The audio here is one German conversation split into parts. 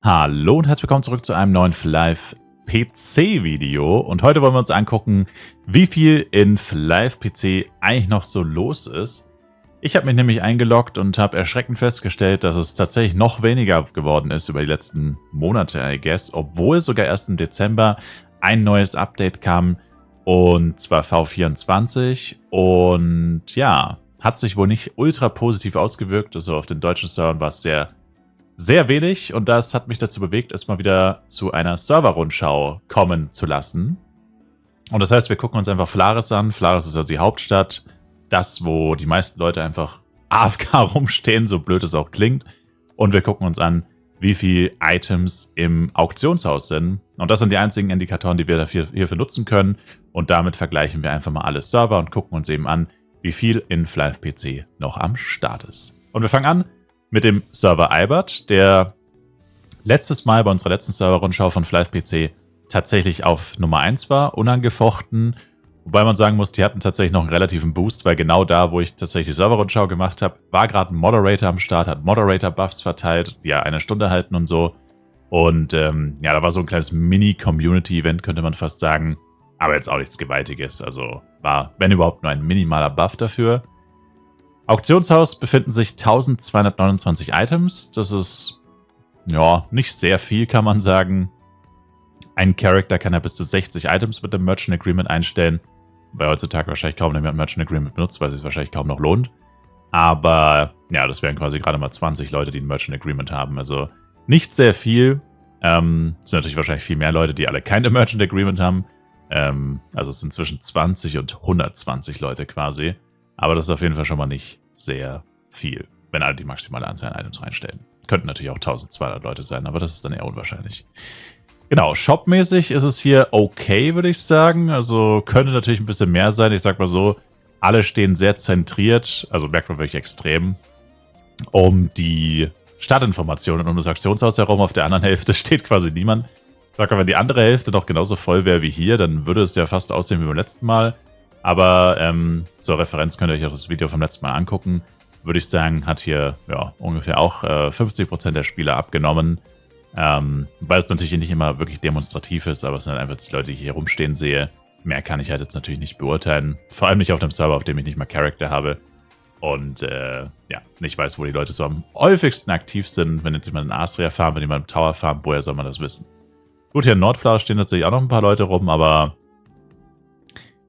Hallo und herzlich willkommen zurück zu einem neuen Flive PC Video. Und heute wollen wir uns angucken, wie viel in Flive PC eigentlich noch so los ist. Ich habe mich nämlich eingeloggt und habe erschreckend festgestellt, dass es tatsächlich noch weniger geworden ist über die letzten Monate, I guess. Obwohl sogar erst im Dezember ein neues Update kam, und zwar V24. Und ja, hat sich wohl nicht ultra positiv ausgewirkt. Also auf den deutschen Servern war es sehr wenig, und das hat mich dazu bewegt, es mal wieder zu einer Server-Rundschau kommen zu lassen. Und das heißt, wir gucken uns einfach Flares an. Flares ist also die Hauptstadt. Das, wo die meisten Leute einfach AFK rumstehen, so blöd es auch klingt. Und wir gucken uns an, wie viele Items im Auktionshaus sind. Und das sind die einzigen Indikatoren, die wir hierfür nutzen können. Und damit vergleichen wir einfach mal alle Server und gucken uns eben an, wie viel in Flive PC noch am Start ist. Und wir fangen an mit dem Server Albert, der letztes Mal bei unserer letzten Server-Rundschau von Flive PC tatsächlich auf Nummer 1 war, unangefochten. Wobei man sagen muss, die hatten tatsächlich noch einen relativen Boost, weil genau da, wo ich tatsächlich die Server-Rundschau gemacht habe, war gerade ein Moderator am Start, hat Moderator-Buffs verteilt, die ja 1 Stunde halten und so. Und ja, da war so ein kleines Mini-Community-Event, könnte man fast sagen. Aber jetzt auch nichts Gewaltiges. Also war, wenn überhaupt, nur ein minimaler Buff dafür. Auktionshaus befinden sich 1229 Items. Das ist, ja, nicht sehr viel, kann man sagen. Ein Charakter kann ja bis zu 60 Items mit dem Merchant Agreement einstellen. Weil heutzutage wahrscheinlich kaum jemand Merchant Agreement benutzt, weil es sich wahrscheinlich kaum noch lohnt. Aber ja, das wären quasi gerade mal 20 Leute, die ein Merchant Agreement haben. Also nicht sehr viel. Es sind natürlich wahrscheinlich viel mehr Leute, die alle keine Merchant Agreement haben. Also es sind zwischen 20 und 120 Leute quasi. Aber das ist auf jeden Fall schon mal nicht sehr viel, wenn alle die maximale Anzahl an Items reinstellen. Könnten natürlich auch 1200 Leute sein, aber das ist dann eher unwahrscheinlich. Genau, shopmäßig ist es hier okay, würde ich sagen. Also könnte natürlich ein bisschen mehr sein. Ich sag mal so, alle stehen sehr zentriert, also merkt man wirklich extrem, um die Stadtinformationen um das Auktionshaus herum. Auf der anderen Hälfte steht quasi niemand. Ich sag mal, wenn die andere Hälfte noch genauso voll wäre wie hier, dann würde es ja fast aussehen wie beim letzten Mal. Aber zur Referenz könnt ihr euch auch das Video vom letzten Mal angucken. Würde ich sagen, hat hier ja, ungefähr auch 50% der Spieler abgenommen. Weil es natürlich nicht immer wirklich demonstrativ ist, aber es sind einfach die Leute, die ich hier rumstehen sehe. Mehr kann ich halt jetzt natürlich nicht beurteilen. Vor allem nicht auf einem Server, auf dem ich nicht mal Charakter habe. Und ja, nicht weiß, wo die Leute so am häufigsten aktiv sind. Wenn jetzt jemand in Astria farmt, wenn jemand im Tower farmt, woher soll man das wissen? Gut, hier in Nordflower stehen natürlich auch noch ein paar Leute rum, aber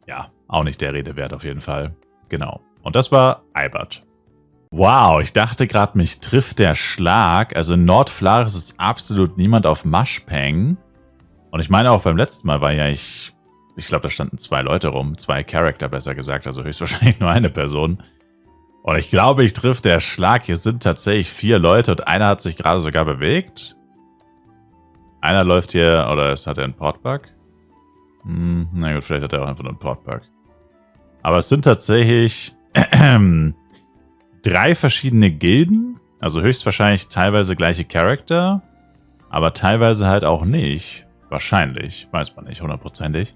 ja, auch nicht der Rede wert auf jeden Fall. Genau. Und das war Albert. Wow, ich dachte gerade, mich trifft der Schlag. Also in Nordflares ist absolut niemand auf Mushpang. Und ich meine auch beim letzten Mal war ja ich glaube, da standen 2 Leute rum. 2 Charakter, besser gesagt. Also höchstwahrscheinlich nur eine Person. Und ich glaube, ich triff der Schlag. Hier sind tatsächlich 4 Leute und einer hat sich gerade sogar bewegt. Einer läuft hier, oder hat er einen Portbug? Na gut, vielleicht hat er auch einfach nur einen Portbug. Aber es sind tatsächlich 3 verschiedene Gilden. Also höchstwahrscheinlich teilweise gleiche Charakter. Aber teilweise halt auch nicht. Wahrscheinlich. Weiß man nicht, hundertprozentig.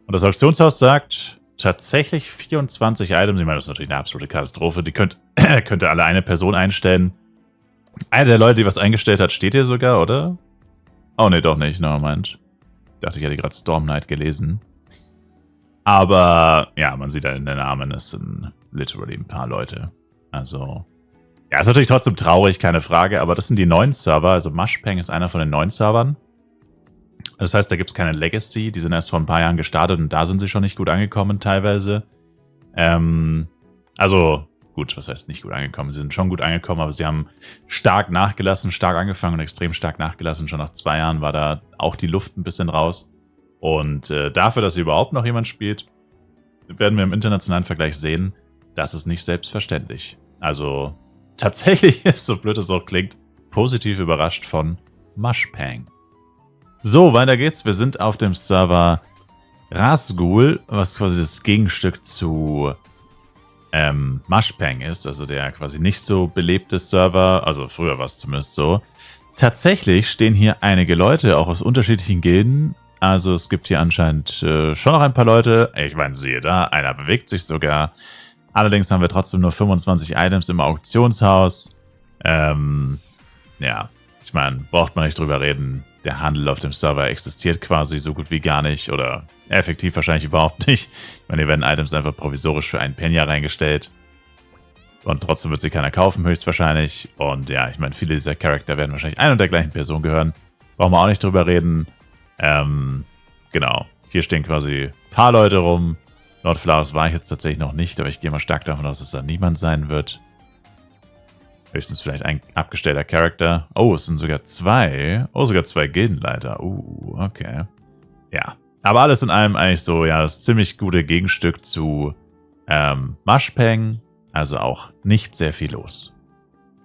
Und das Auktionshaus sagt tatsächlich 24 Items. Ich meine, das ist natürlich eine absolute Katastrophe. Die könnte alle eine Person einstellen. Einer der Leute, die was eingestellt hat, steht hier sogar, oder? Oh, ne, doch nicht. No, Moment. Ich dachte, ich hätte gerade Storm Knight gelesen. Aber ja, man sieht ja in den Namen, es sind literally ein paar Leute. Also, ja, ist natürlich trotzdem traurig, keine Frage, aber das sind die neuen Server. Also Mushpang ist einer von den neuen Servern. Das heißt, da gibt es keine Legacy. Die sind erst vor ein paar Jahren gestartet und da sind sie schon nicht gut angekommen teilweise. Also, gut, was heißt nicht gut angekommen? Sie sind schon gut angekommen, aber sie haben stark nachgelassen, stark angefangen und extrem stark nachgelassen. Schon nach 2 Jahren war da auch die Luft ein bisschen raus. Und dafür, dass hier überhaupt noch jemand spielt, werden wir im internationalen Vergleich sehen, das ist nicht selbstverständlich. Also tatsächlich, so blöd es auch klingt, positiv überrascht von Mushpang. So, weiter geht's. Wir sind auf dem Server Rasgul, was quasi das Gegenstück zu Mushpang ist, also der quasi nicht so belebte Server, also früher war es zumindest so. Tatsächlich stehen hier einige Leute, auch aus unterschiedlichen Gilden. Also es gibt hier anscheinend schon noch ein paar Leute. Ich meine, siehe da, einer bewegt sich sogar. Allerdings haben wir trotzdem nur 25 Items im Auktionshaus. Ja, Ich meine, braucht man nicht drüber reden. Der Handel auf dem Server existiert quasi so gut wie gar nicht oder effektiv wahrscheinlich überhaupt nicht. Ich meine, hier werden Items einfach provisorisch für einen Penja reingestellt. Und trotzdem wird sie keiner kaufen, höchstwahrscheinlich. Und ja, ich meine, viele dieser Charakter werden wahrscheinlich ein und der gleichen Person gehören. Brauchen wir auch nicht drüber reden. Genau. Hier stehen quasi ein paar Leute rum. Nordflaris war ich jetzt tatsächlich noch nicht, aber ich gehe mal stark davon aus, dass da niemand sein wird. Höchstens vielleicht ein abgestellter Charakter. Oh, es sind sogar zwei. Oh, sogar zwei Gildenleiter. Okay. Ja. Aber alles in allem eigentlich so, ja, das ziemlich gute Gegenstück zu Mushpeng. Also auch nicht sehr viel los.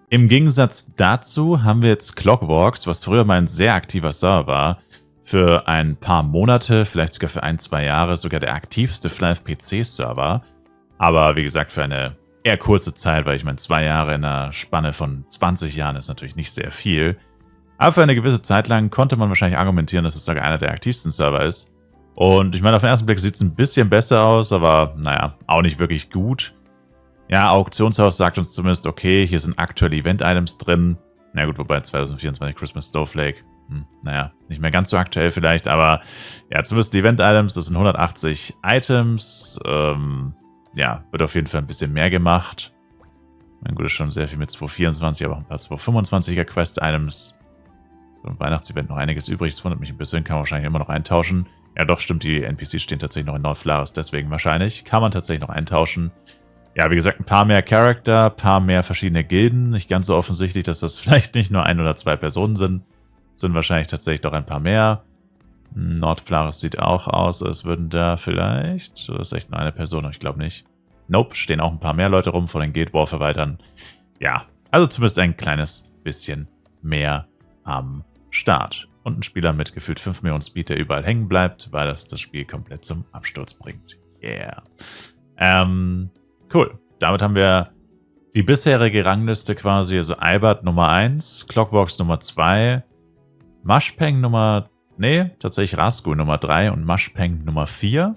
Im Gegensatz dazu haben wir jetzt Clockworks, was früher mal ein sehr aktiver Server war. Für ein paar Monate, vielleicht sogar für 1-2 Jahre, sogar der aktivste Flive-PC-Server. Aber wie gesagt, für eine eher kurze Zeit, weil ich meine, 2 Jahre in einer Spanne von 20 Jahren ist natürlich nicht sehr viel. Aber für eine gewisse Zeit lang konnte man wahrscheinlich argumentieren, dass es sogar einer der aktivsten Server ist. Und ich meine, auf den ersten Blick sieht es ein bisschen besser aus, aber naja, auch nicht wirklich gut. Ja, Auktionshaus sagt uns zumindest, okay, hier sind aktuelle Event-Items drin. Na gut, wobei 2024 Christmas Snowflake. Naja, nicht mehr ganz so aktuell vielleicht, aber ja, zumindest die Event-Items, das sind 180 Items. Ja, wird auf jeden Fall ein bisschen mehr gemacht. Mein gut, ist schon sehr viel mit 224, aber auch ein paar 225er Quest-Items. So im Weihnachtsevent noch einiges übrig, das wundert mich ein bisschen, kann man wahrscheinlich immer noch eintauschen. Ja doch, stimmt, die NPCs stehen tatsächlich noch in Nordflaris, deswegen wahrscheinlich. Kann man tatsächlich noch eintauschen. Ja, wie gesagt, ein paar mehr Charakter, ein paar mehr verschiedene Gilden. Nicht ganz so offensichtlich, dass das vielleicht nicht nur 1 oder 2 Personen sind. Sind wahrscheinlich tatsächlich doch ein paar mehr. Nordflaris sieht auch aus, als würden da vielleicht... So, das ist echt nur eine Person, ich glaube nicht. Nope, stehen auch ein paar mehr Leute rum von den Guild War Verwaltern. Ja, also zumindest ein kleines bisschen mehr am Start. Und ein Spieler mit gefühlt 5 Millionen Speed, der überall hängen bleibt, weil das Spiel komplett zum Absturz bringt. Yeah. Cool. Damit haben wir die bisherige Rangliste quasi. Also Albert Nummer 1, Clockworks Nummer 2, Mushpeng tatsächlich Rasgul Nummer 3 und Mushpeng Nummer 4.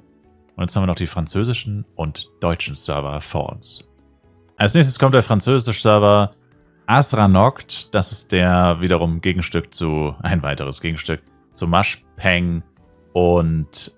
Und jetzt haben wir noch die französischen und deutschen Server vor uns. Als nächstes kommt der französische Server Asranoct. Das ist der wiederum ein weiteres Gegenstück zu Mushpeng und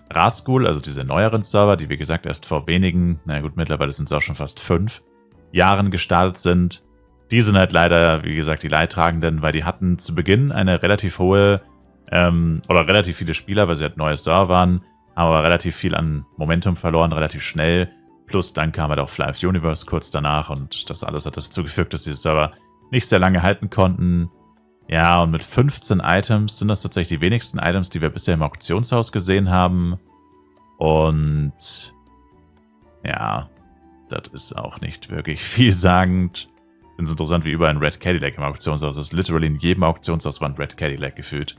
Rasgul, also diese neueren Server, die wie gesagt erst vor wenigen, na gut, mittlerweile sind es auch schon fast 5 Jahren gestartet sind. Die sind halt leider, wie gesagt, die Leidtragenden, weil die hatten zu Beginn eine relativ hohe oder relativ viele Spieler, weil sie halt neue Server waren, haben aber relativ viel an Momentum verloren, relativ schnell. Plus dann kam halt auch Flive Universe kurz danach und das alles hat dazu geführt, dass diese Server nicht sehr lange halten konnten. Ja, und mit 15 Items sind das tatsächlich die wenigsten Items, die wir bisher im Auktionshaus gesehen haben. Und ja, das ist auch nicht wirklich vielsagend. Ich finde es interessant, wie überall ein Red Cadillac im Auktionshaus ist. Literally in jedem Auktionshaus war ein Red Cadillac gefühlt.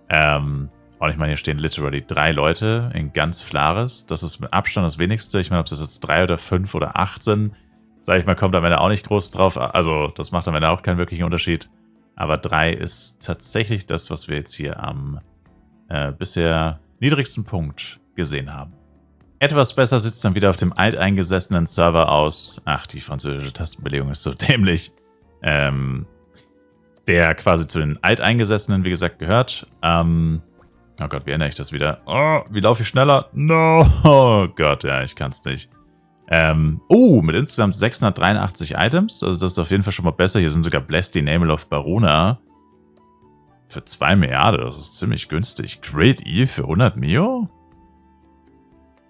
Und ich meine, hier stehen literally 3 Leute in ganz Flaris. Das ist mit Abstand das wenigste. Ich meine, ob das jetzt 3 oder 5 oder 8 sind, sage ich mal, kommt am Ende auch nicht groß drauf. Also, das macht am Ende auch keinen wirklichen Unterschied. Aber 3 ist tatsächlich das, was wir jetzt hier am bisher niedrigsten Punkt gesehen haben. Etwas besser sieht es dann wieder auf dem alteingesessenen Server aus. Ach, die französische Tastenbelegung ist so dämlich. Der quasi zu den Alteingesessenen, wie gesagt, gehört. Oh Gott, wie ändere ich das wieder? Oh, wie laufe ich schneller? No! Oh Gott, ja, ich kann es nicht. Mit insgesamt 683 Items. Also das ist auf jeden Fall schon mal besser. Hier sind sogar Bless the Name of Baruna. Für 2 Milliarden, das ist ziemlich günstig. Great Eve für 100 Mio?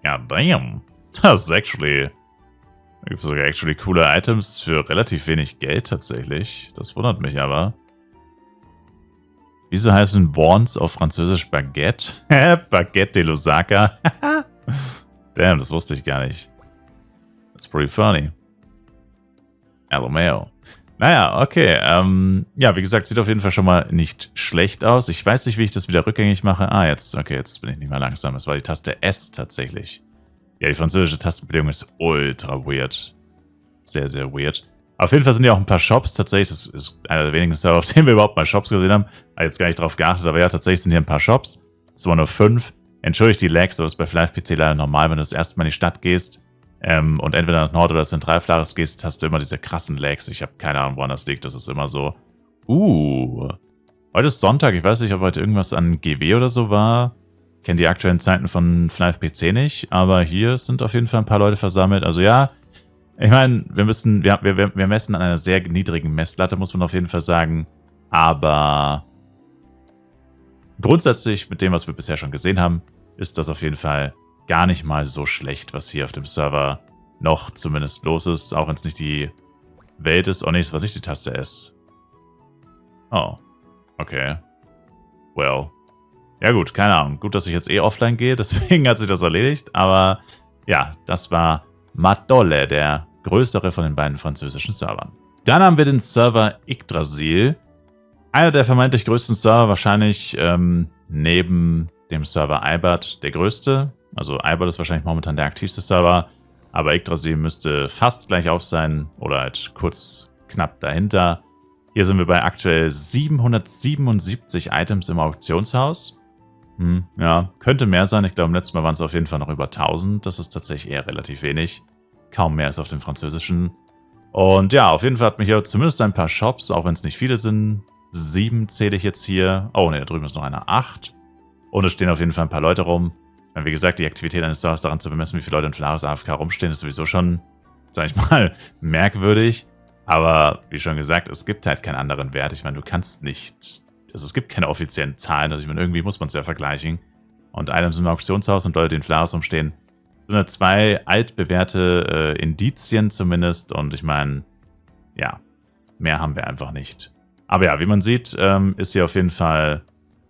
Ja, damn. Das ist actually... Da gibt es sogar coole Items für relativ wenig Geld tatsächlich. Das wundert mich aber. Wieso heißen Worns auf Französisch Baguette? Baguette de Lusaka. Damn, das wusste ich gar nicht. That's pretty funny. LMAO. Naja, okay. Ja, wie gesagt, sieht auf jeden Fall schon mal nicht schlecht aus. Ich weiß nicht, wie ich das wieder rückgängig mache. Jetzt bin ich nicht mehr langsam. Das war die Taste S tatsächlich. Ja, die französische Tastenbelegung ist ultra weird. Sehr, sehr weird. Auf jeden Fall sind ja auch ein paar Shops tatsächlich. Das ist einer der wenigen Server, auf denen wir überhaupt mal Shops gesehen haben. Habe jetzt gar nicht drauf geachtet, aber ja, tatsächlich sind hier ein paar Shops. Es waren nur 5. Entschuldigt die Lags, aber das ist bei Flive PC leider normal, wenn du das erste Mal in die Stadt gehst und entweder nach Nord- oder Zentralflaris gehst, hast du immer diese krassen Lags. Ich habe keine Ahnung, woran das liegt. Das ist immer so. Heute ist Sonntag. Ich weiß nicht, ob heute irgendwas an GW oder so war. Ich kenne die aktuellen Zeiten von Flive PC nicht, aber hier sind auf jeden Fall ein paar Leute versammelt. Also ja, ich meine, wir messen an einer sehr niedrigen Messlatte, muss man auf jeden Fall sagen. Aber grundsätzlich, mit dem, was wir bisher schon gesehen haben, ist das auf jeden Fall gar nicht mal so schlecht, was hier auf dem Server noch zumindest los ist. Auch wenn es nicht die Welt ist. Oh nee, es war nicht die Taste S. Oh. Okay. Well. Ja gut, keine Ahnung. Gut, dass ich jetzt offline gehe, deswegen hat sich das erledigt. Aber ja, das war Madolle, der größere von den beiden französischen Servern. Dann haben wir den Server Yggdrasil. Einer der vermeintlich größten Server, wahrscheinlich neben dem Server Ibert der größte. Also Ibert ist wahrscheinlich momentan der aktivste Server. Aber Yggdrasil müsste fast gleich auf sein oder halt kurz knapp dahinter. Hier sind wir bei aktuell 777 Items im Auktionshaus. Ja, könnte mehr sein. Ich glaube, im letzten Mal waren es auf jeden Fall noch über 1000. Das ist tatsächlich eher relativ wenig. Kaum mehr ist auf dem französischen. Und ja, auf jeden Fall hat man hier zumindest ein paar Shops, auch wenn es nicht viele sind. 7 zähle ich jetzt hier. Oh ne, da drüben ist noch einer. 8. Und es stehen auf jeden Fall ein paar Leute rum. Wie gesagt, die Aktivität eines Servers daran zu bemessen, wie viele Leute in Flaris AFK rumstehen, ist sowieso schon, sag ich mal, merkwürdig. Aber wie schon gesagt, es gibt halt keinen anderen Wert. Ich meine, du kannst nicht, also es gibt keine offiziellen Zahlen. Also ich meine, irgendwie muss man es ja vergleichen. Und Items im Auktionshaus und Leute, die in Flaris rumstehen, sind ja 2 altbewährte Indizien zumindest. Und ich meine, ja, mehr haben wir einfach nicht. Aber ja, wie man sieht, ist hier auf jeden Fall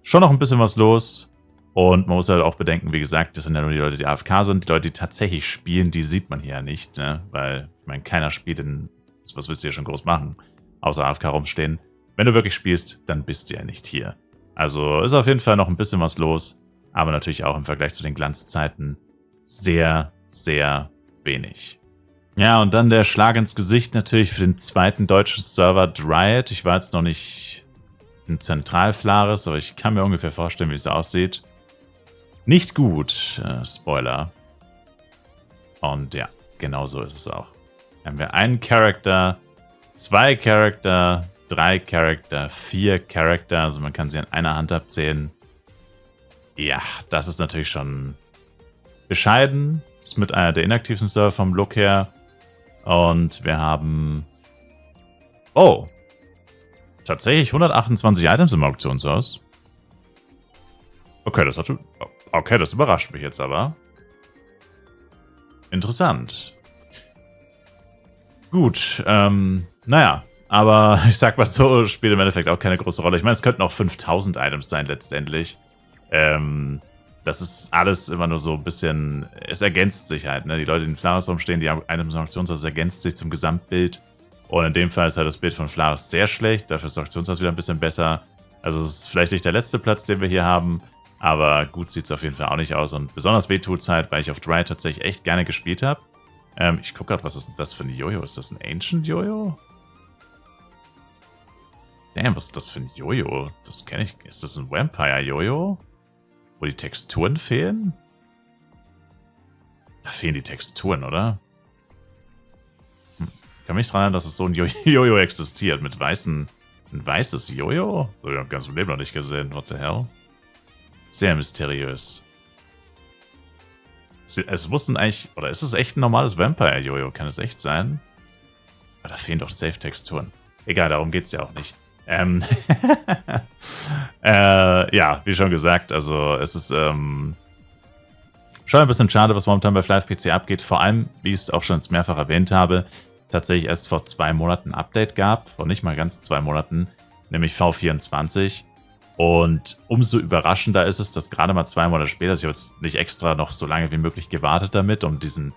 schon noch ein bisschen was los. Und man muss halt auch bedenken, wie gesagt, das sind ja nur die Leute, die AFK sind. Die Leute, die tatsächlich spielen, die sieht man hier ja nicht, ne? Weil, ich meine, keiner spielt in, was willst du hier schon groß machen, außer AFK rumstehen. Wenn du wirklich spielst, dann bist du ja nicht hier. Also ist auf jeden Fall noch ein bisschen was los, aber natürlich auch im Vergleich zu den Glanzzeiten sehr, sehr wenig. Ja, und dann der Schlag ins Gesicht natürlich für den zweiten deutschen Server Dryad. Ich war jetzt noch nicht in Zentralflaris, aber ich kann mir ungefähr vorstellen, wie es aussieht. Nicht gut, Spoiler. Und ja, genau so ist es auch. Haben wir einen Charakter, 2 Charakter, 3 Charakter, 4 Charakter. Also man kann sie an einer Hand abzählen. Ja, das ist natürlich schon bescheiden. Ist mit einer der inaktivsten Server vom Look her. Und wir haben... Oh! Tatsächlich 128 Items im Auktionshaus. Okay, das überrascht mich jetzt aber. Interessant. Gut, naja, aber ich sag mal so, spielt im Endeffekt auch keine große Rolle. Ich meine, es könnten auch 5000 Items sein letztendlich. Das ist alles immer nur so ein bisschen, es ergänzt sich halt, ne? Die Leute, die in Flaris rumstehen, die Items im Auktionshaus, ergänzt sich zum Gesamtbild. Und in dem Fall ist halt das Bild von Flaris sehr schlecht, dafür ist das Auktionshaus wieder ein bisschen besser. Also es ist vielleicht nicht der letzte Platz, den wir hier haben, aber gut sieht es auf jeden Fall auch nicht aus. Und besonders weh tut es halt, weil ich auf Dry tatsächlich echt gerne gespielt habe. Ich gucke gerade, was ist denn das für ein Jojo? Ist das ein Ancient Jojo? Damn, was ist das für ein Jojo? Das kenne ich. Ist das ein Vampire Jojo? Wo die Texturen fehlen? Da fehlen die Texturen, oder? Ich kann mich daran erinnern, dass es so ein Jojo existiert mit weißen. Ein weißes Jojo? Das habe ich ganz im Leben noch nicht gesehen. What the hell? Sehr mysteriös. Es mussten eigentlich... Oder ist es echt ein normales Vampire-Jojo? Kann es echt sein? Aber da fehlen doch Safe-Texturen. Egal, darum geht es ja auch nicht. Ja, wie schon gesagt, also es ist schon ein bisschen schade, was momentan bei Flive PC abgeht. Vor allem, wie ich es auch schon mehrfach erwähnt habe, tatsächlich erst vor 2 Monaten ein Update gab. Vor nicht mal ganz 2 Monaten, nämlich V24. Und umso überraschender ist es, dass gerade mal 2 Monate später, ich habe jetzt nicht extra noch so lange wie möglich gewartet damit, um diesen,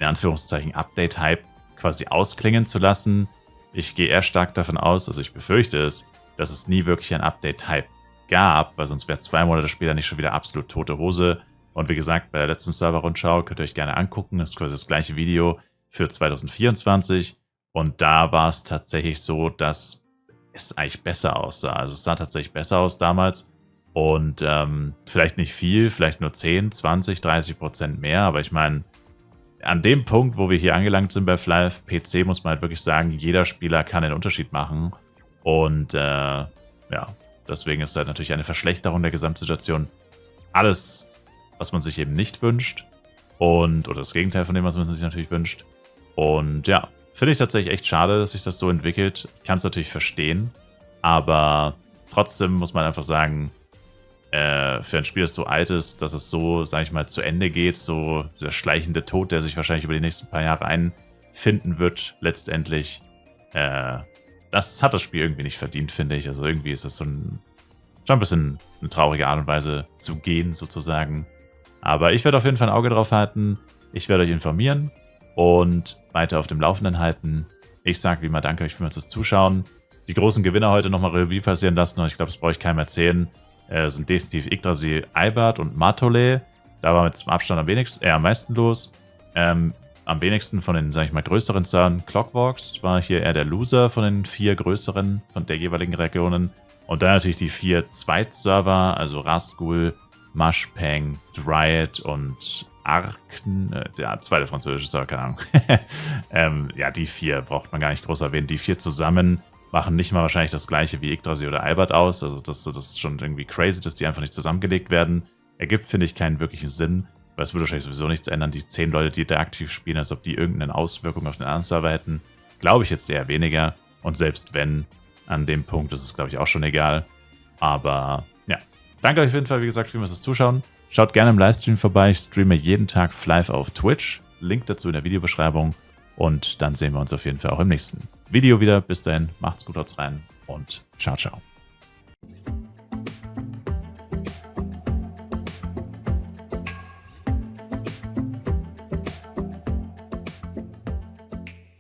in Anführungszeichen, Update-Hype quasi ausklingen zu lassen. Ich gehe eher stark davon aus, also ich befürchte es, dass es nie wirklich ein Update-Hype gab, weil sonst wäre 2 Monate später nicht schon wieder absolut tote Hose. Und wie gesagt, bei der letzten Server-Rundschau könnt ihr euch gerne angucken, das ist quasi das gleiche Video für 2024. Und da war es tatsächlich so, dass es eigentlich besser aussah. Also es sah tatsächlich besser aus damals. Und vielleicht nicht viel, vielleicht nur 10, 20, 30% mehr. Aber ich meine, an dem Punkt, wo wir hier angelangt sind bei Flive PC, muss man halt wirklich sagen, jeder Spieler kann den Unterschied machen. Und ja, deswegen ist halt natürlich eine Verschlechterung der Gesamtsituation alles, was man sich eben nicht wünscht. Oder das Gegenteil von dem, was man sich natürlich wünscht. Und ja, finde ich tatsächlich echt schade, dass sich das so entwickelt. Ich kann es natürlich verstehen, aber trotzdem muss man einfach sagen, für ein Spiel, das so alt ist, dass es so, sage ich mal, zu Ende geht, so der schleichende Tod, der sich wahrscheinlich über die nächsten paar Jahre einfinden wird, letztendlich, das hat das Spiel irgendwie nicht verdient, finde ich. Also irgendwie ist das schon ein bisschen eine traurige Art und Weise zu gehen, sozusagen. Aber ich werde auf jeden Fall ein Auge drauf halten. Ich werde euch informieren und weiter auf dem Laufenden halten. Ich sage wie immer danke euch vielmals fürs Zuschauen. Die großen Gewinner heute nochmal Revue passieren lassen. Und ich glaube, das brauche ich keinem erzählen. Sind definitiv Yggdrasil, Eibert und Matole. Da war mit zum Abstand am meisten los. Am wenigsten von den, sage ich mal, größeren Servern. Clockworks war hier eher der Loser von den 4 größeren von der jeweiligen Regionen. Und dann natürlich die 4 Zweitserver, also Rasgul, Mushpang, Dryad und Arken. Der zweite französische Server, keine Ahnung. Ja, die 4 braucht man gar nicht groß erwähnen. Die 4 zusammen machen nicht mal wahrscheinlich das gleiche wie Yggdrasil oder Eibert aus. Also das ist schon irgendwie crazy, dass die einfach nicht zusammengelegt werden. Ergibt, finde ich, keinen wirklichen Sinn. Weil es würde wahrscheinlich sowieso nichts ändern. Die 10 Leute, die da aktiv spielen, als ob die irgendeine Auswirkung auf den anderen Server hätten. Glaube ich jetzt eher weniger. Und selbst wenn, an dem Punkt ist es, glaube ich, auch schon egal. Aber ja, danke euch auf jeden Fall, wie gesagt, vielmals fürs Zuschauen. Schaut gerne im Livestream vorbei. Ich streame jeden Tag live auf Twitch. Link dazu in der Videobeschreibung. Und dann sehen wir uns auf jeden Fall auch im nächsten Video wieder. Bis dahin, macht's gut, haut's rein und ciao, ciao.